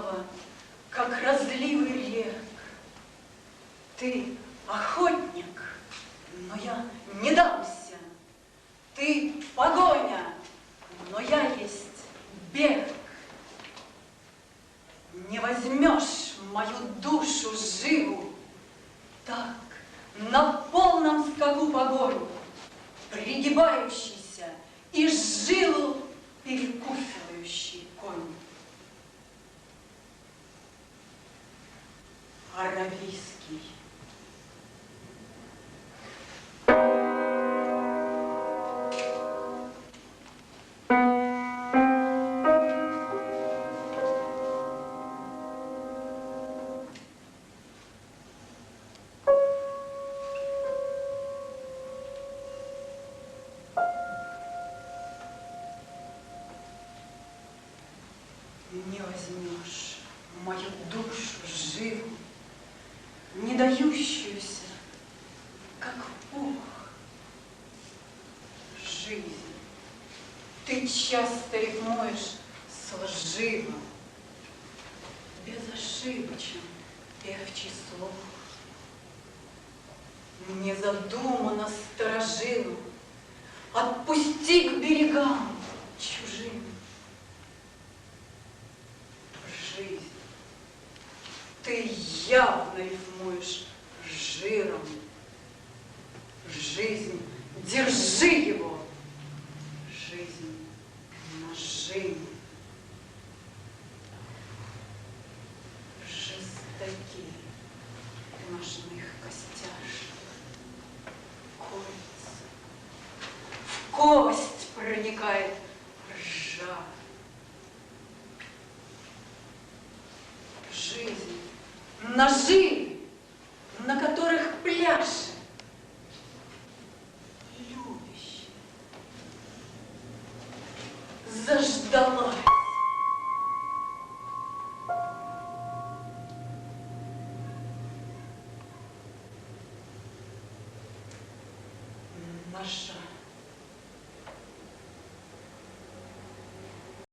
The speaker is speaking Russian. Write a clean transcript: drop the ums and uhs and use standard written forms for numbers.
ласково, как разливы рек. Ты охотник, но я не дамся. Ты погоня, но я есть бег. Не возьмешь мою душу живу, так на полном скаку погоню, пригибающийся и жилу перекусывающий конь. Аравийский. Не возьмешь мою душу живу, не дающуюся, как Бог, жизнь. Ты часто рифмуешь с лживо, безошибочен певчий слух. Незадуманно сторожилу отпусти к берегам чужим. Жизнь, ты явно рифмуешь жиром. Жизнь, держи его. Жизнь, нажим. Жестоки ножных костяшек, курица. В кость проникает ржа. Жизнь, ножи, на которых пляшет любящая, заждалась. Наша